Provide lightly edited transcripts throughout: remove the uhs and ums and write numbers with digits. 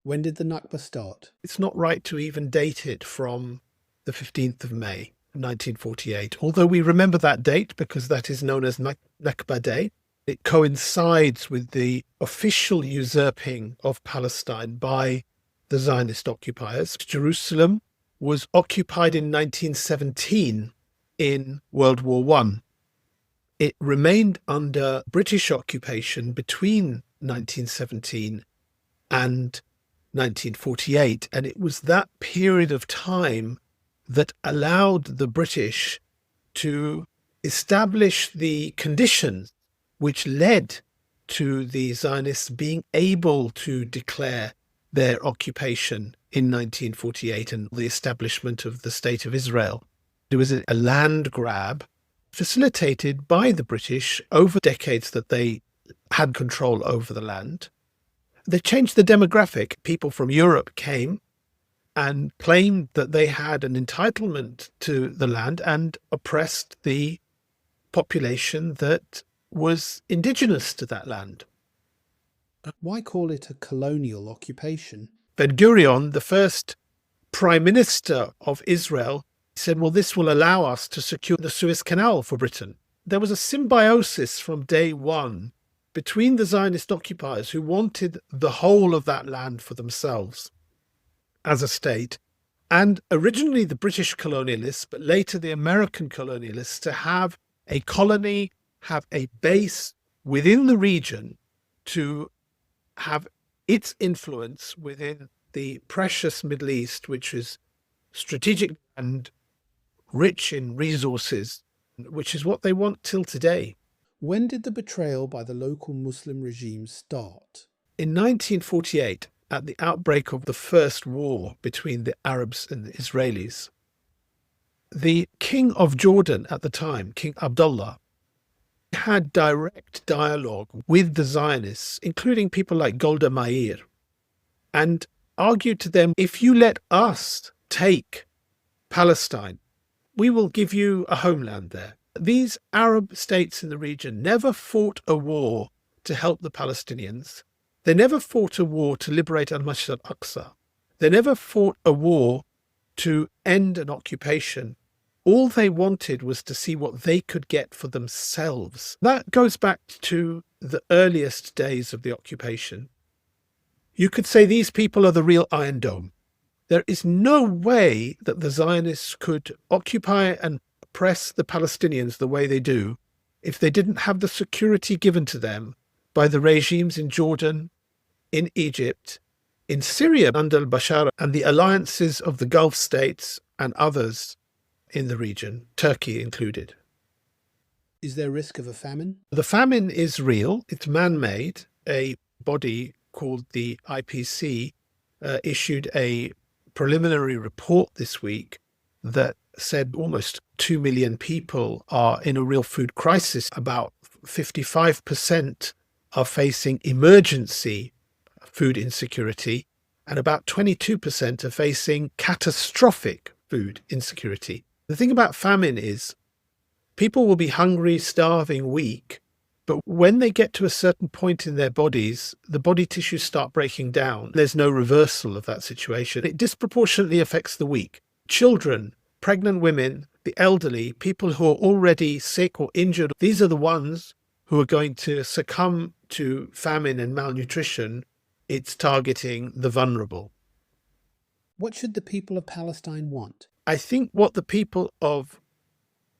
When did the Nakba start? It's not right to even date it from the 15th of May, 1948, although we remember that date because that is known as Nakba-Day. It coincides with the official usurping of Palestine by the Zionist occupiers. Jerusalem was occupied in 1917 in World War One. It remained under British occupation between 1917 and 1948, and it was that period of time that allowed the British to establish the conditions which led to the Zionists being able to declare their occupation in 1948 and the establishment of the State of Israel. There was a land grab facilitated by the British over decades that they had control over the land. They changed the demographic. People from Europe came and claimed that they had an entitlement to the land and oppressed the population that was indigenous to that land. Why call it a colonial occupation? Ben-Gurion, the first prime minister of Israel, said, well, this will allow us to secure the Suez Canal for Britain. There was a symbiosis from day one between the Zionist occupiers who wanted the whole of that land for themselves as a state, and originally the British colonialists, but later the American colonialists, to have a colony, have a base within the region, to have its influence within the precious Middle East, which is strategic and rich in resources, which is what they want till today. When did the betrayal by the local Muslim regime start? In 1948, at the outbreak of the first war between the Arabs and the Israelis, the king of Jordan at the time, King Abdullah, had direct dialogue with the Zionists, including people like Golda Meir, and argued to them, if you let us take Palestine, we will give you a homeland there. These Arab states in the region never fought a war to help the Palestinians. They never fought a war to liberate al-Masjid al-Aqsa. They never fought a war to end an occupation. All they wanted was to see what they could get for themselves. That goes back to the earliest days of the occupation. You could say these people are the real Iron Dome. There is no way that the Zionists could occupy and oppress the Palestinians the way they do if they didn't have the security given to them by the regimes in Jordan, in Egypt, in Syria under Bashar, and the alliances of the Gulf states and others in the region, Turkey included. Is there risk of a famine? The famine is real. It's man-made. A body called the IPC issued a preliminary report this week that said almost 2 million people are in a real food crisis. About 55% are facing emergency food insecurity, and about 22% are facing catastrophic food insecurity. The thing about famine is people will be hungry, starving, weak, but when they get to a certain point in their bodies, the body tissues start breaking down. There's no reversal of that situation. It disproportionately affects the weak. Children, pregnant women, the elderly, people who are already sick or injured, these are the ones who are going to succumb to famine and malnutrition. It's targeting the vulnerable. What should the people of Palestine want? I think what the people of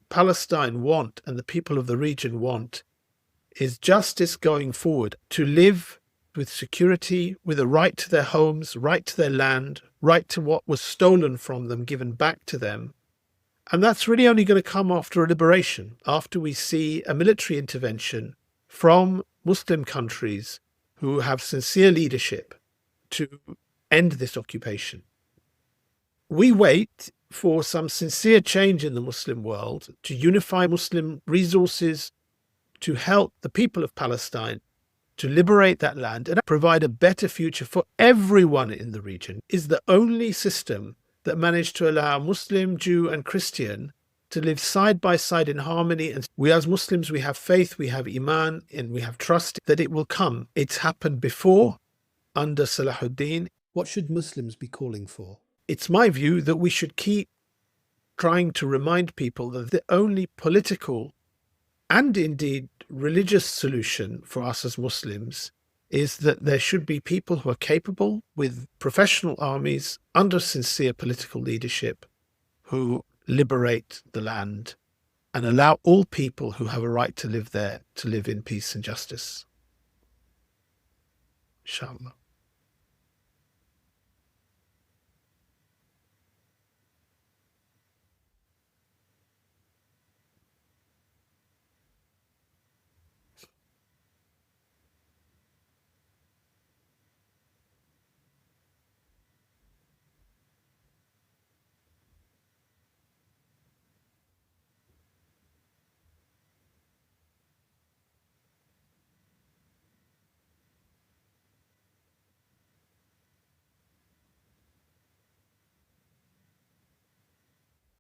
Palestine want and the people of the region want is justice going forward, to live with security, with a right to their homes, right to their land, right to what was stolen from them, given back to them. And that's really only going to come after a liberation, after we see a military intervention from Muslim countries who have sincere leadership to end this occupation. We wait for some sincere change in the Muslim world to unify Muslim resources to help the people of Palestine to liberate that land and provide a better future for everyone in the region. Is the only system that managed to allow Muslim, Jew and Christian to live side by side in harmony. And we as Muslims, we have faith, we have Iman, and we have trust that it will come. It's happened before under Salahuddin. What should Muslims be calling for? It's my view that we should keep trying to remind people that the only political and indeed religious solution for us as Muslims is that there should be people who are capable, with professional armies under sincere political leadership, who liberate the land and allow all people who have a right to live there to live in peace and justice. Inshallah.